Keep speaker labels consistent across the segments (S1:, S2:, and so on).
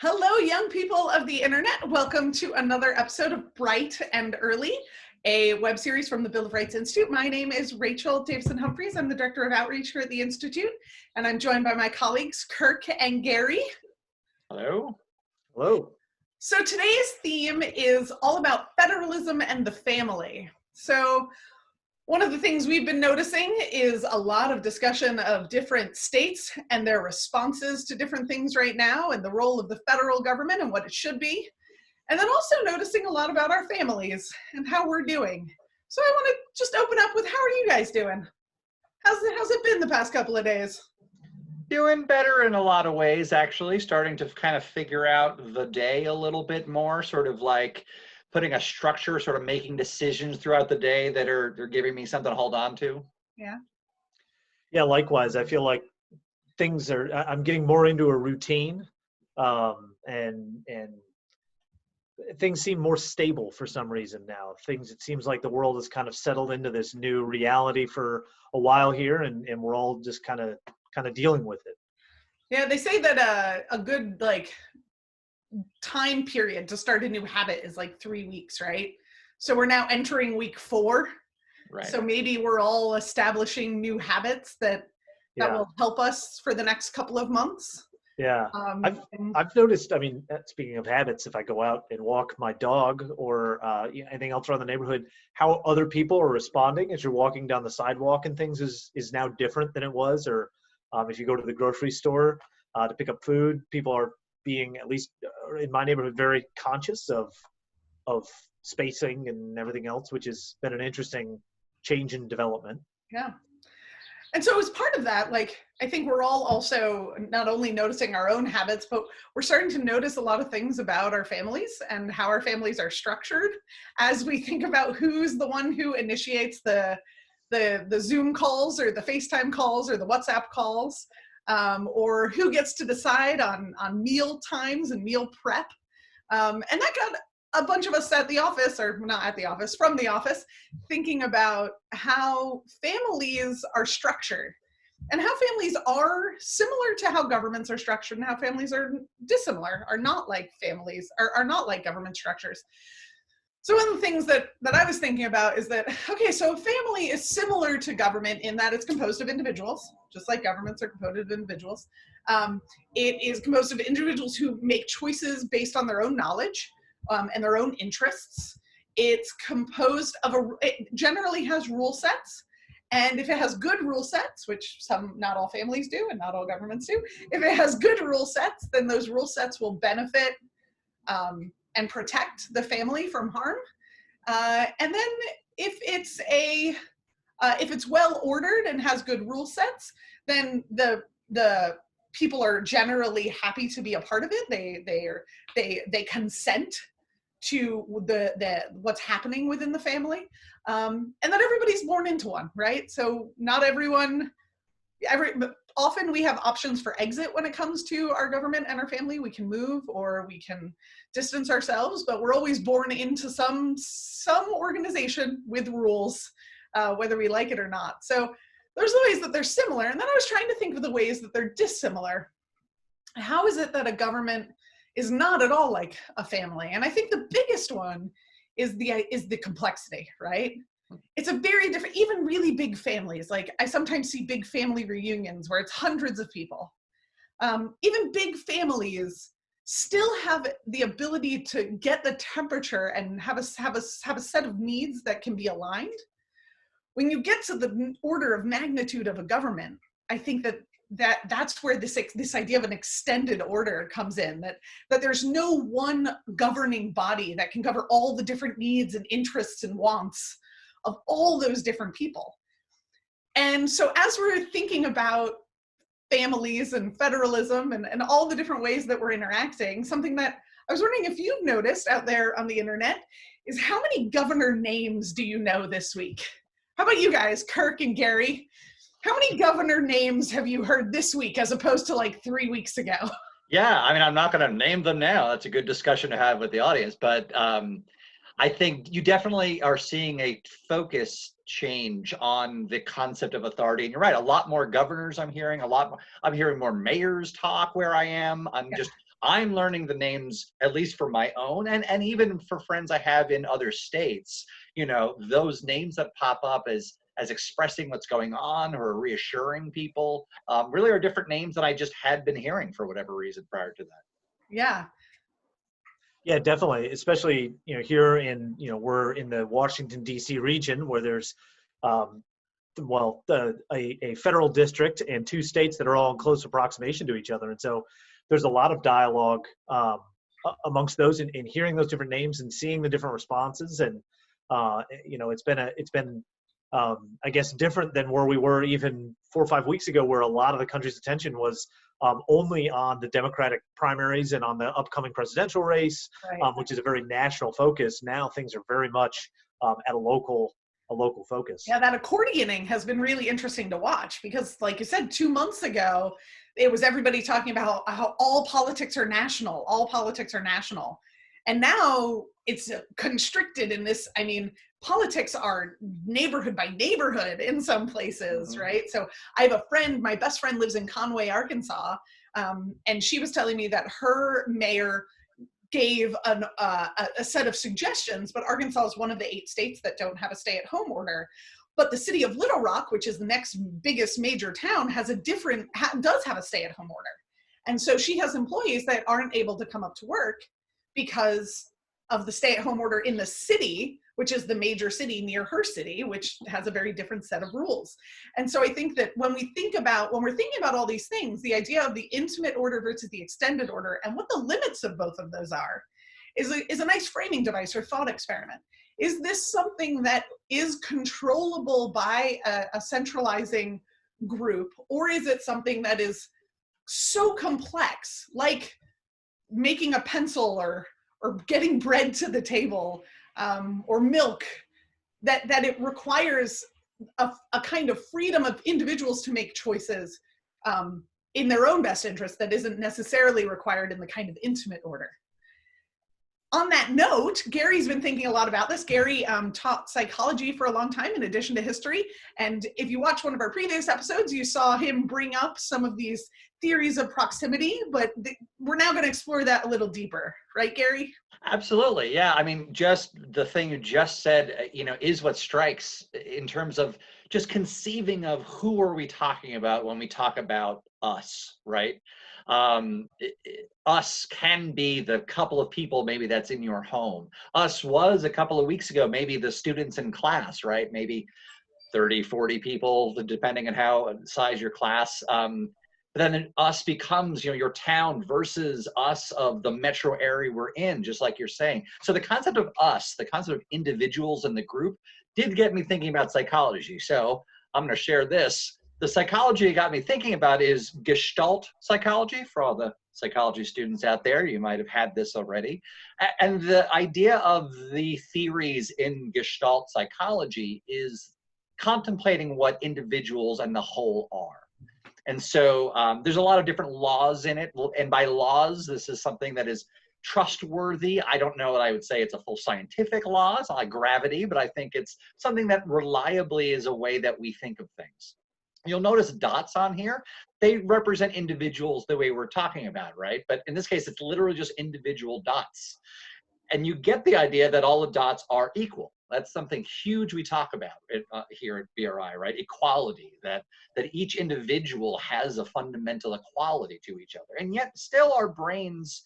S1: Hello, young people of the internet. Welcome to another episode of Bright and Early, a web series from the Bill of Rights Institute. My name is Rachel Davison-Humphreys. I'm the Director of Outreach here at the Institute, and I'm joined by my colleagues, Kirk and Gary.
S2: Hello.
S3: Hello.
S1: So today's theme is all about federalism and the family. So one of the things we've been noticing is a lot of discussion of different states and their responses to different things right now, and the role of the federal government and what it should be. And then also noticing a lot about our families and how we're doing. So I want to just open up with, how are you guys doing? How's it been the past couple of days?
S2: Doing better in a lot of ways, actually. Starting to kind of figure out the day a little bit more, sort of like putting a structure, sort of making decisions throughout the day that are giving me something to hold on to.
S3: Yeah, likewise. I feel like I'm getting more into a routine, and things seem more stable for some reason now. It seems like the world has kind of settled into this new reality for a while here, and we're all just kind of dealing with it.
S1: Yeah, they say that a good time period to start a new habit is like 3 weeks, right? So we're now entering week 4.
S2: Right.
S1: So maybe we're all establishing new habits that will help us for the next couple of months.
S3: Yeah. I've noticed, speaking of habits, if I go out and walk my dog or anything else around the neighborhood, how other people are responding as you're walking down the sidewalk and things is now different than it was. Or if you go to the grocery store to pick up food, people are being, at least in my neighborhood, very conscious of spacing and everything else, which has been an interesting change in development.
S1: Yeah. And so as part of that, I think we're all also not only noticing our own habits, but we're starting to notice a lot of things about our families and how our families are structured as we think about who's the one who initiates the Zoom calls or the FaceTime calls or the WhatsApp calls, or who gets to decide on meal times and meal prep. And that got a bunch of us at the office, or not at the office, from the office, thinking about how families are structured and how families are similar to how governments are structured and how families are dissimilar, are not like families, are not like government structures. So one of the things that I was thinking about is that, okay, so a family is similar to government in that it's composed of individuals, just like governments are composed of individuals. It is composed of individuals who make choices based on their own knowledge and their own interests. It's composed of it generally has rule sets. And if it has good rule sets, which not all families do and not all governments do, if it has good rule sets, then those rule sets will benefit and protect the family from harm. And then if it's well ordered and has good rule sets, then the people are generally happy to be a part of it. They consent to what's happening within the family, and that everybody's born into one, right? So not everyone. Often we have options for exit when it comes to our government and our family. We can move or we can distance ourselves, but we're always born into some organization with rules, whether we like it or not. So there's the ways that they're similar. And then I was trying to think of the ways that they're dissimilar. How is it that a government is not at all like a family? And I think the biggest one is the complexity, right? It's a very different, even really big families. Like I sometimes see big family reunions where it's hundreds of people. Even big families still have the ability to get the temperature and have a set of needs that can be aligned. When you get to the order of magnitude of a government, I think that's where this idea of an extended order comes in, that there's no one governing body that can cover all the different needs and interests and wants of all those different people. And so as we're thinking about families and federalism and all the different ways that we're interacting, something that I was wondering if you've noticed out there on the internet is, how many governor names do you know this week? How about you guys, Kirk and Gary? How many governor names have you heard this week as opposed to 3 weeks ago?
S2: Yeah, I'm not going to name them now. That's a good discussion to have with the audience. But I think you definitely are seeing a focus change on the concept of authority. And you're right, a lot more governors I'm hearing, I'm hearing more mayors talk where I am. I'm just I'm learning the names, at least for my own, and even for friends I have in other states, you know, those names that pop up as expressing what's going on or reassuring people really are different names than I just had been hearing for whatever reason prior to that.
S1: Yeah.
S3: Yeah, definitely. Especially, you know, here in, you know, we're in the Washington, D.C. region where there's, um, a federal district and two states that are all in close approximation to each other. And so there's a lot of dialogue amongst those and hearing those different names and seeing the different responses. And, you know, it's been, I guess, different than where we were even 4 or 5 weeks ago, where a lot of the country's attention was only on the Democratic primaries and on the upcoming presidential race,
S1: Right.
S3: which is a very national focus. Now things are very much at a local focus.
S1: Yeah, that accordioning has been really interesting to watch because, like you said, 2 months ago, it was everybody talking about how all politics are national, all politics are national. And now it's constricted in this. I mean, politics are neighborhood by neighborhood in some places, right? So I have a friend, my best friend lives in Conway, Arkansas, and she was telling me that her mayor gave a set of suggestions, but Arkansas is one of the 8 states that don't have a stay-at-home order. But the city of Little Rock, which is the next biggest major town, has a different, does have a stay-at-home order. And so she has employees that aren't able to come up to work because of the stay-at-home order in the city, which is the major city near her city, which has a very different set of rules. And so I think that when we're thinking about all these things, the idea of the intimate order versus the extended order and what the limits of both of those are is a nice framing device or thought experiment. Is this something that is controllable by a centralizing group, or is it something that is so complex, like making a pencil or getting bread to the table, or milk, that it requires a kind of freedom of individuals to make choices in their own best interest that isn't necessarily required in the kind of intimate order. On that note, Gary's been thinking a lot about this. Gary taught psychology for a long time in addition to history. And if you watch one of our previous episodes, you saw him bring up some of these theories of proximity, but we're now going to explore that a little deeper. Right, Gary?
S2: Absolutely. Yeah. I mean, just the thing you just said, you know, is what strikes in terms of just conceiving of who are we talking about when we talk about us, right? Us can be the couple of people maybe that's in your home. Us was a couple of weeks ago, maybe the students in class, right? Maybe 30, 40 people, depending on how size your class. But then us becomes, you know, your town versus us of the metro area we're in, just like you're saying. So the concept of us, the concept of individuals in the group did get me thinking about psychology. So I'm going to share this. The psychology it got me thinking about is Gestalt psychology. For all the psychology students out there, you might have had this already. And the idea of the theories in Gestalt psychology is contemplating what individuals and the whole are. And so there's a lot of different laws in it. And by laws, this is something that is trustworthy. I don't know that I would say it's a full scientific law. It's not like gravity, but I think it's something that reliably is a way that we think of things. You'll notice dots on here. They represent individuals the way we're talking about, right? But in this case, it's literally just individual dots. And you get the idea that all the dots are equal. That's something huge we talk about here at BRI, right? Equality, that each individual has a fundamental equality to each other. And yet still our brains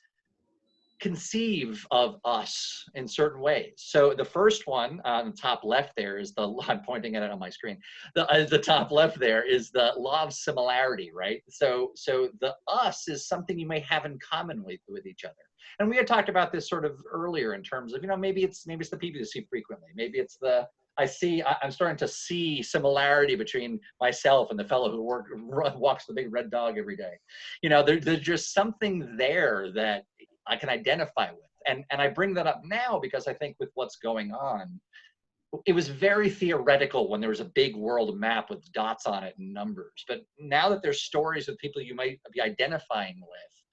S2: conceive of us in certain ways. So the first one on the top left there is I'm pointing at it on my screen. The top left there is the Law of Similarity, right? So the us is something you may have in common with each other. And we had talked about this sort of earlier in terms of, you know, maybe it's the people you see frequently. Maybe it's I'm starting to see similarity between myself and the fellow who walks the big red dog every day. You know, there's just something there that I can identify with. And I bring that up now because I think with what's going on, it was very theoretical when there was a big world map with dots on it and numbers. But now that there's stories of people you might be identifying with,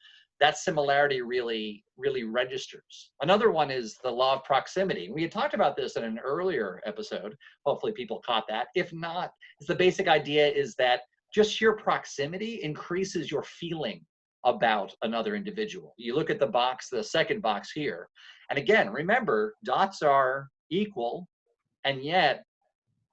S2: that similarity really, really registers. Another one is the law of proximity. We had talked about this in an earlier episode. Hopefully people caught that. If not, the basic idea is that just sheer proximity increases your feeling about another individual. You look at the box, the second box here, and again, remember, dots are equal, and yet,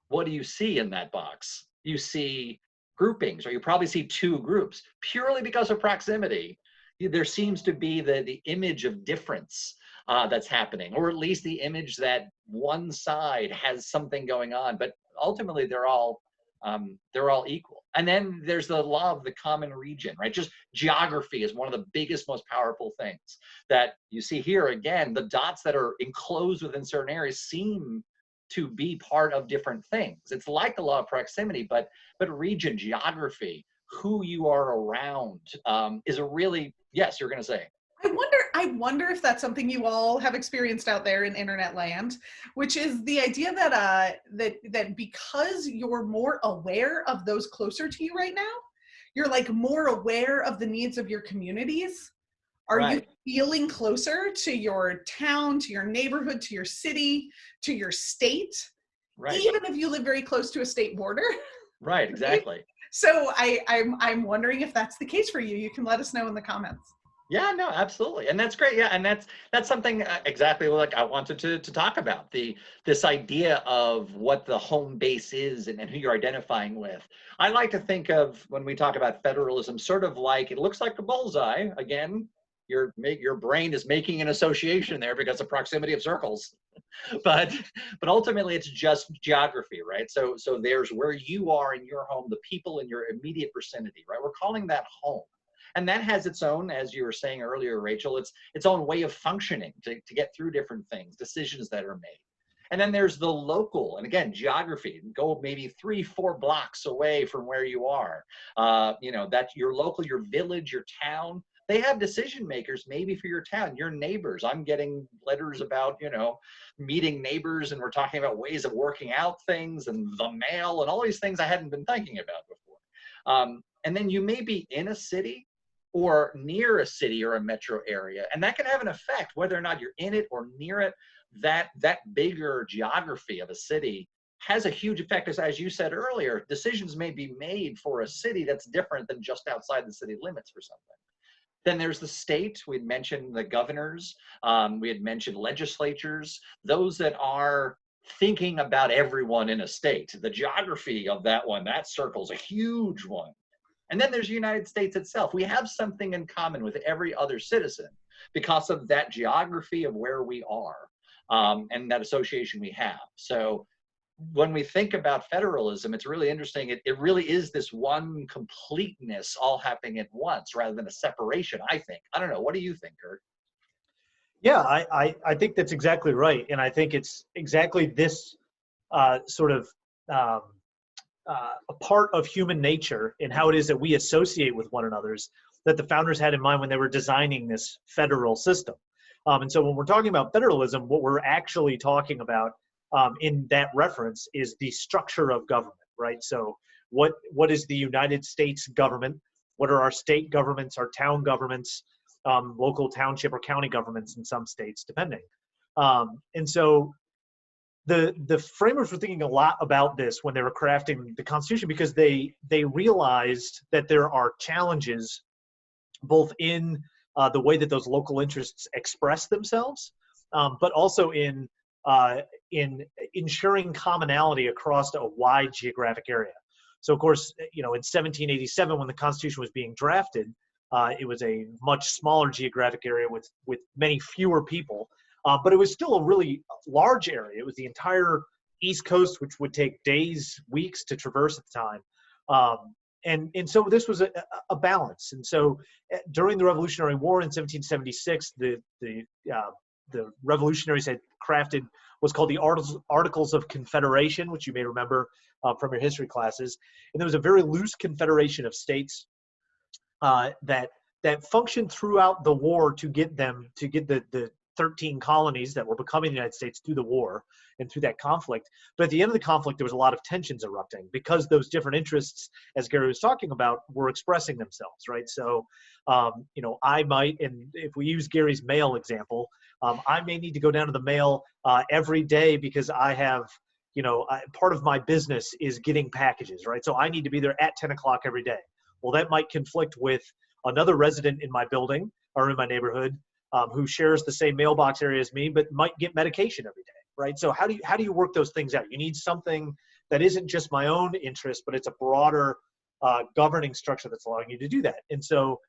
S2: what do you see in that box? You see groupings, or you probably see two groups, purely because of proximity. There seems to be the image of difference that's happening, or at least the image that one side has something going on, but ultimately they're all equal. And then there's the law of the common region, right? Just geography is one of the biggest, most powerful things that you see here. Again, the dots that are enclosed within certain areas seem to be part of different things. It's like the law of proximity, but region, geography, who you are around is a really, yes, you're going to say.
S1: I wonder if that's something you all have experienced out there in internet land, which is the idea that that because you're more aware of those closer to you right now, you're like more aware of the needs of your communities. Are
S2: Right.
S1: you feeling closer to your town, to your neighborhood, to your city, to your state,
S2: Right.
S1: even if you live very close to a state border?
S2: Right, exactly.
S1: So I'm wondering if that's the case for you. You can let us know in the comments.
S2: Yeah, no, absolutely. And that's great. Yeah, and that's something exactly like I wanted to talk about, this idea of what the home base is and who you're identifying with. I like to think of, when we talk about federalism, sort of like, it looks like a bullseye. Again, your brain is making an association there because of proximity of circles. but ultimately it's just geography, right? So there's where you are in your home, the people in your immediate vicinity, right? We're calling that home. And that has its own, as you were saying earlier, Rachel, its own way of functioning to get through different things, decisions that are made. And then there's the local, and again, geography. Go maybe 3-4 blocks away from where you are. That's your local, your village, your town. They have decision makers maybe for your town, your neighbors. I'm getting letters about, meeting neighbors, and we're talking about ways of working out things and the mail and all these things I hadn't been thinking about before. And then you may be in a city or near a city or a metro area, and that can have an effect whether or not you're in it or near it. That bigger geography of a city has a huge effect, as you said earlier. Decisions may be made for a city that's different than just outside the city limits for something. Then there's the state. We'd mentioned the governors. We had mentioned legislatures, those that are thinking about everyone in a state. The geography of that one, that circle's a huge one. And then there's the United States itself. We have something in common with every other citizen because of that geography of where we are and that association we have. So when we think about federalism, it's really interesting. It really is this one completeness all happening at once rather than a separation, I think. I don't know. What do you think, Kirk?
S3: Yeah, I think that's exactly right. And I think it's exactly this sort of a part of human nature and how it is that we associate with one another's that the founders had in mind when they were designing this federal system. And so when we're talking about federalism, what we're actually talking about in that reference is the structure of government, right? So what is the United States government? What are our state governments, our town governments, local township or county governments in some states, depending. And so the framers were thinking a lot about this when they were crafting the Constitution, because they realized that there are challenges both in the way that those local interests express themselves, but also in ensuring commonality across a wide geographic area. So, of course, in 1787, when the Constitution was being drafted, it was a much smaller geographic area with many fewer people, but it was still a really large area. It was the entire East Coast, which would take days, weeks to traverse at the time. And so this was a balance. And so during the Revolutionary War in 1776, the revolutionaries had crafted what's called the Articles of Confederation, which you may remember from your history classes. And there was a very loose confederation of states that functioned throughout the war to get the 13 colonies that were becoming the United States through the war and through that conflict. But at the end of the conflict, there was a lot of tensions erupting because those different interests, as Gary was talking about, were expressing themselves, right? So, I might, and if we use Gary's mail example, I may need to go down to the mail every day because I have, part of my business is getting packages, right? So I need to be there at 10 o'clock every day. Well, that might conflict with another resident in my building or in my neighborhood who shares the same mailbox area as me, but might get medication every day, right? So how do you work those things out? You need something that isn't just my own interest, but it's a broader governing structure that's allowing you to do that. And so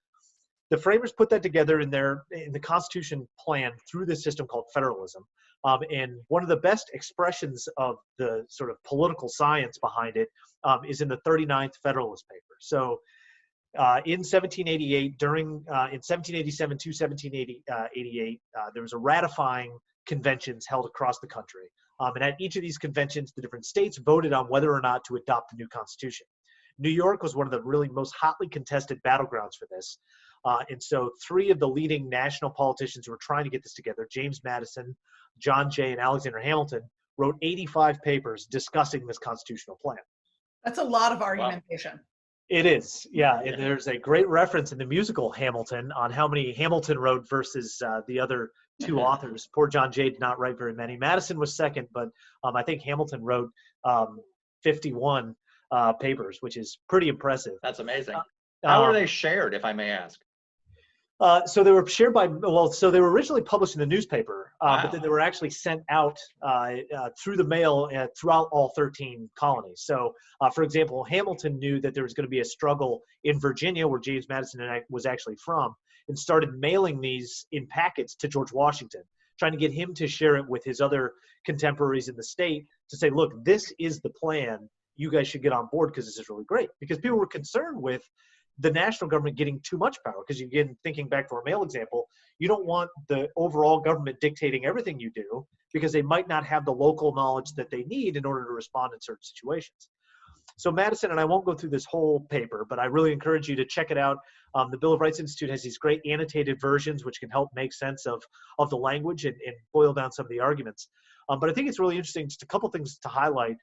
S3: the framers put that together in the Constitution plan through this system called federalism. And one of the best expressions of the sort of political science behind it is in the 39th Federalist paper. So in 1788, in 1787 to 1788, there was a ratifying conventions held across the country. And at each of these conventions, the different states voted on whether or not to adopt the new Constitution. New York was one of the really most hotly contested battlegrounds for this. And so three of the leading national politicians who were trying to get this together, James Madison, John Jay, and Alexander Hamilton, wrote 85 papers discussing this constitutional plan.
S1: That's a lot of argumentation.
S3: Wow. It is, yeah. And there's a great reference in the musical Hamilton on how many Hamilton wrote versus the other two authors. Poor John Jay did not write very many. Madison was second, but I think Hamilton wrote 51 papers, which is pretty impressive.
S2: That's amazing. How are they shared, if I may ask?
S3: So they were shared so they were originally published in the newspaper,
S2: Wow.
S3: but then they were actually sent out through the mail throughout all 13 colonies. So, for example, Hamilton knew that there was going to be a struggle in Virginia, where James Madison was actually from, and started mailing these in packets to George Washington, trying to get him to share it with his other contemporaries in the state to say, look, this is the plan. You guys should get on board because this is really great. Because people were concerned with the national government getting too much power. Because again, thinking back to our mail example, you don't want the overall government dictating everything you do, because they might not have the local knowledge that they need in order to respond in certain situations. So Madison, and I won't go through this whole paper, but I really encourage you to check it out. The Bill of Rights Institute has these great annotated versions which can help make sense of the language and boil down some of the arguments. But I think it's really interesting, just a couple things to highlight.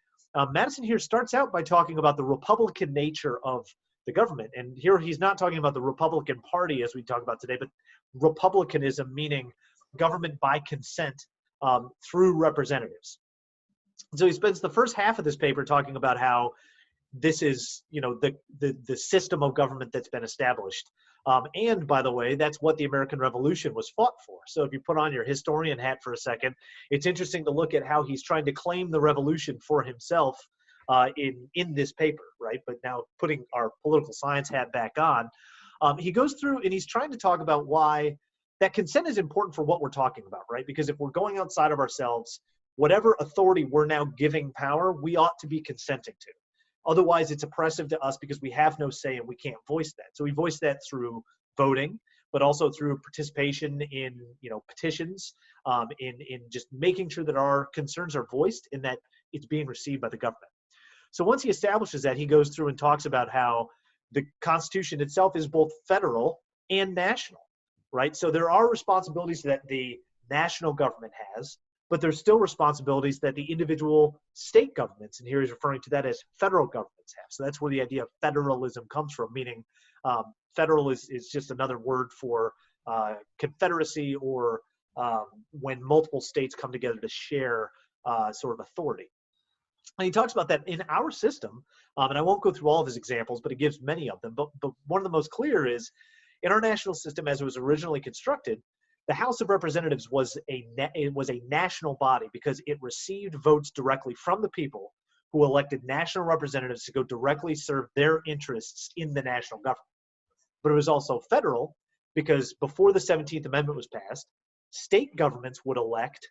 S3: Madison here starts out by talking about the Republican nature of the government. And here he's not talking about the Republican Party as we talk about today, but republicanism, meaning government by consent through representatives. So he spends the first half of this paper talking about how this is, the system of government that's been established. And by the way, that's what the American Revolution was fought for. So if you put on your historian hat for a second, it's interesting to look at how he's trying to claim the revolution for himself in this paper, right? But now putting our political science hat back on, he goes through and he's trying to talk about why that consent is important for what we're talking about, right? Because if we're going outside of ourselves, whatever authority we're now giving power, we ought to be consenting to. Otherwise, it's oppressive to us because we have no say and we can't voice that. So we voice that through voting, but also through participation in, petitions, in just making sure that our concerns are voiced and that it's being received by the government. So once he establishes that, he goes through and talks about how the Constitution itself is both federal and national, right? So there are responsibilities that the national government has, but there's still responsibilities that the individual state governments, and here he's referring to that as federal governments, have. So that's where the idea of federalism comes from, meaning federal is just another word for confederacy, or when multiple states come together to share sort of authority. And he talks about that in our system, and I won't go through all of his examples, but he gives many of them. But one of the most clear is, in our national system as it was originally constructed, the House of Representatives was a national body because it received votes directly from the people who elected national representatives to go directly serve their interests in the national government. But it was also federal because before the 17th Amendment was passed, state governments would elect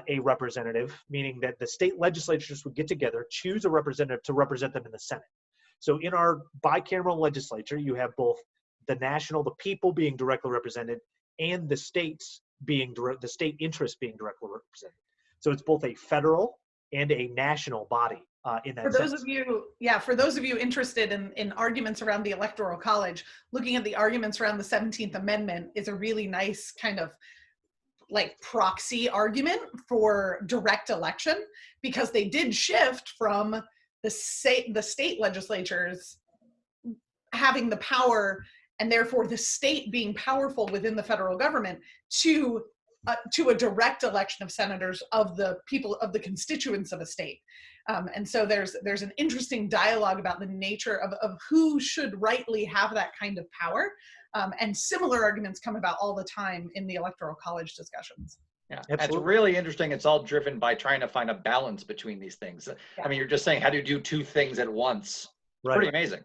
S3: a representative, meaning that the state legislatures would get together, choose a representative to represent them in the Senate. So in our bicameral legislature, you have both the people being directly represented, and the states the state interests being directly represented. So it's both a federal and a national body in that sense.
S1: For those of you interested in arguments around the Electoral College, looking at the arguments around the 17th Amendment is a really nice kind of like proxy argument for direct election, because they did shift from the state legislatures having the power, and therefore the state being powerful within the federal government, to a direct election of senators of the people, of the constituents of a state. And so there's an interesting dialogue about the nature of who should rightly have that kind of power. And similar arguments come about all the time in the Electoral College discussions.
S2: Yeah,
S3: Absolutely.
S2: it's really interesting. It's all driven by trying to find a balance between these things.
S1: Yeah.
S2: I mean, you're just saying, how do you do two things at once?
S3: Right.
S2: Pretty amazing.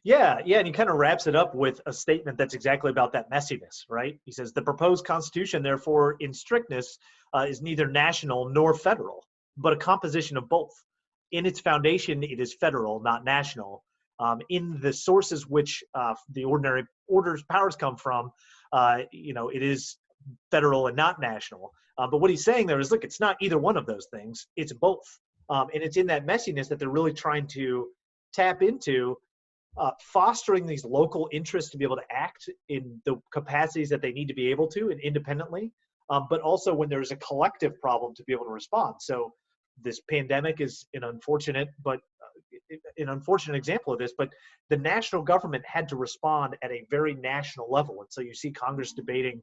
S3: Yeah, and he kind of wraps it up with a statement that's exactly about that messiness, right? He says, the proposed constitution, therefore, in strictness, is neither national nor federal, but a composition of both. In its foundation, it is federal, not national. In the sources which the ordinary order's powers come from, it is federal and not national. But what he's saying there is, look, it's not either one of those things. It's both. And it's in that messiness that they're really trying to tap into, fostering these local interests to be able to act in the capacities that they need to be able to and independently, but also when there's a collective problem to be able to respond. So this pandemic is an unfortunate example of this, but the national government had to respond at a very national level. And so you see Congress debating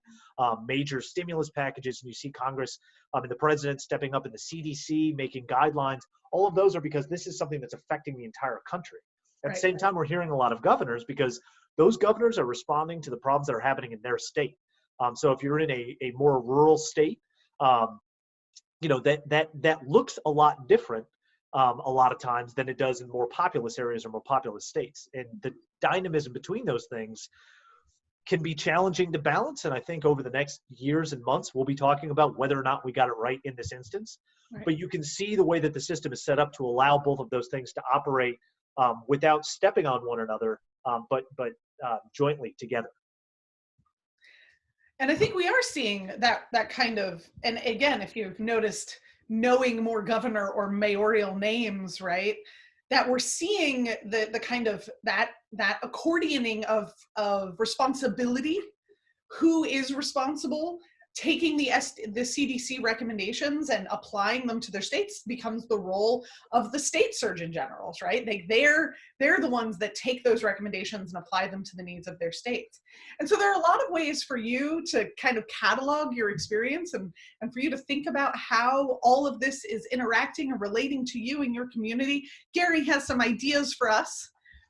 S3: major stimulus packages, and you see Congress and the president stepping up in the CDC, making guidelines. All of those are because this is something that's affecting the entire country. At the same time, we're hearing a lot of governors because those governors are responding to the problems that are happening in their state. So if you're in a more rural state, that looks a lot different a lot of times than it does in more populous areas or more populous states. And the dynamism between those things can be challenging to balance. And I think over the next years and months, we'll be talking about whether or not we got it right in this instance. Right. But you can see the way that the system is set up to allow both of those things to operate without stepping on one another, but jointly together.
S1: And I think we are seeing that kind of, and again, if you've noticed, knowing more governor or mayoral names, right, that we're seeing the kind of that accordioning of responsibility, who is responsible, taking the CDC recommendations and applying them to their states becomes the role of the state surgeon generals, right? They're the ones that take those recommendations and apply them to the needs of their states. And so there are a lot of ways for you to kind of catalog your experience and for you to think about how all of this is interacting and relating to you and your community. Gary has some ideas for us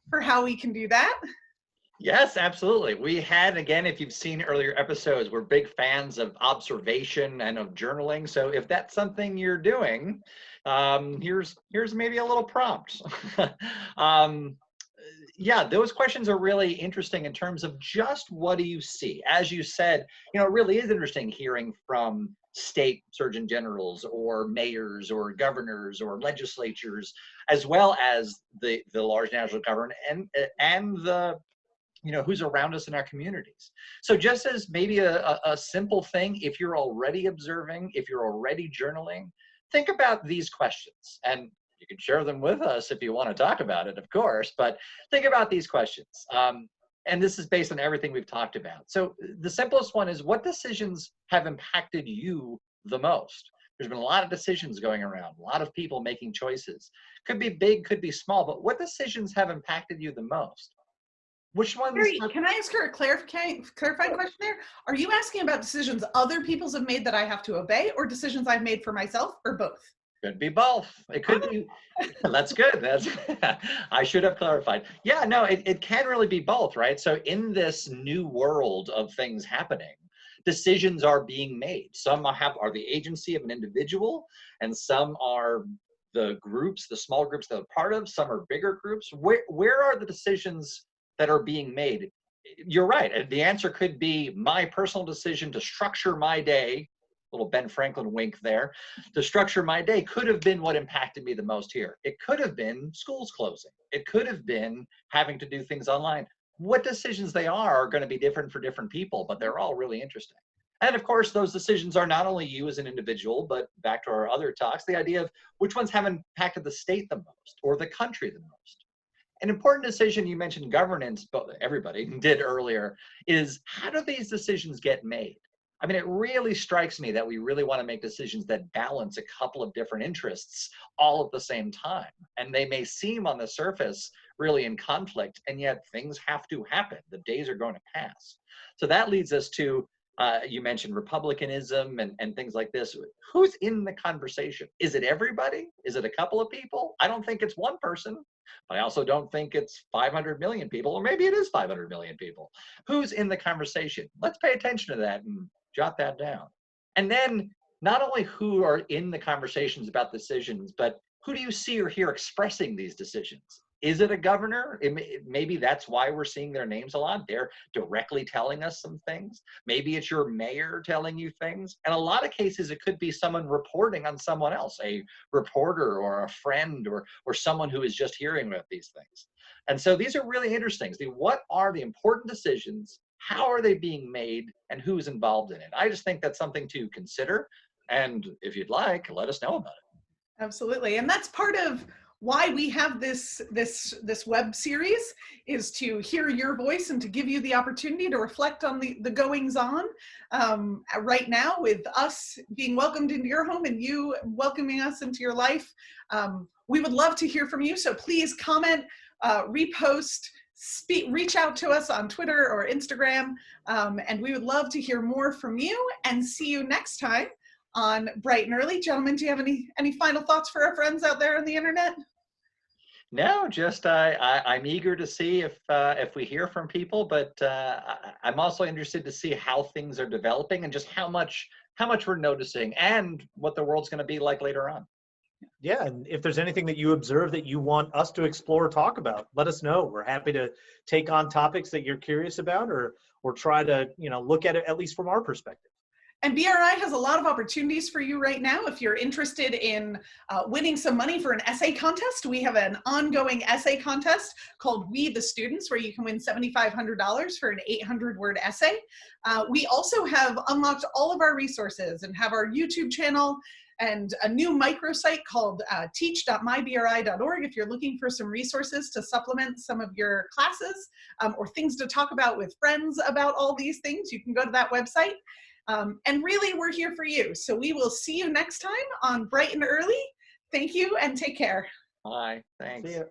S1: for how we can do that.
S2: Yes, absolutely. We had, again, if you've seen earlier episodes, we're big fans of observation and of journaling. So if that's something you're doing, here's maybe a little prompt. Yeah, those questions are really interesting in terms of just what do you see? As you said, it really is interesting hearing from state surgeon generals or mayors or governors or legislatures, as well as the large national government and the who's around us in our communities. So just as maybe a simple thing, if you're already observing, if you're already journaling, think about these questions. And you can share them with us if you want to talk about it, of course, but think about these questions. And this is based on everything we've talked about. So the simplest one is, what decisions have impacted you the most? There's been a lot of decisions going around, a lot of people making choices. Could be big, could be small, but what decisions have impacted you the most? Which ones?
S1: Can I ask her a clarifying question there? Are you asking about decisions other people have made that I have to obey, or decisions I've made for myself, or both?
S2: Could be both. It could be. That's good. I should have clarified. Yeah, no, it can really be both, right? So in this new world of things happening, decisions are being made. Some are the agency of an individual, and some are the groups, the small groups that are part of. Some are bigger groups. Where are the decisions that are being made? You're right. The answer could be my personal decision to structure my day, little Ben Franklin wink there, to structure my day could have been what impacted me the most here. It could have been schools closing. It could have been having to do things online. What decisions they are going to be different for different people, but they're all really interesting. And of course, those decisions are not only you as an individual, but back to our other talks, the idea of which ones have impacted the state the most or the country the most. An important decision, you mentioned governance, but everybody did earlier, is how do these decisions get made? I mean, it really strikes me that we really want to make decisions that balance a couple of different interests all at the same time. And they may seem on the surface really in conflict, and yet things have to happen. The days are going to pass. So that leads us to You mentioned republicanism and things like this. Who's in the conversation? Is it everybody? Is it a couple of people? I don't think it's one person. I also don't think it's 500 million people, or maybe it is 500 million people. Who's in the conversation? Let's pay attention to that and jot that down. And then not only who are in the conversations about decisions, but who do you see or hear expressing these decisions? Is it a governor? Maybe that's why we're seeing their names a lot. They're directly telling us some things. Maybe it's your mayor telling you things. And a lot of cases, it could be someone reporting on someone else, a reporter or a friend or someone who is just hearing about these things. And so these are really interesting. What are the important decisions? How are they being made? And who's involved in it? I just think that's something to consider. And if you'd like, let us know about it.
S1: Absolutely. And that's part of why we have this web series, is to hear your voice and to give you the opportunity to reflect on the goings on right now, with us being welcomed into your home and you welcoming us into your life. We would love to hear from you. So please comment, repost, reach out to us on Twitter or Instagram. And we would love to hear more from you, and see you next time on Bright and Early. Gentlemen, do you have any final thoughts for our friends out there on the internet?
S2: No, just I'm eager to see if we hear from people, but I'm also interested to see how things are developing and just how much we're noticing and what the world's going to be like later on.
S3: Yeah, and if there's anything that you observe that you want us to explore or talk about, let us know. We're happy to take on topics that you're curious about, or try to look at it at least from our perspective.
S1: And BRI has a lot of opportunities for you right now. If you're interested in winning some money for an essay contest, we have an ongoing essay contest called We the Students, where you can win $7,500 for an 800-word essay. We also have unlocked all of our resources and have our YouTube channel and a new microsite called teach.mybri.org. If you're looking for some resources to supplement some of your classes or things to talk about with friends about all these things, you can go to that website. And really, we're here for you. So we will see you next time on Bright and Early. Thank you and take care.
S2: Bye. Thanks.
S3: See ya.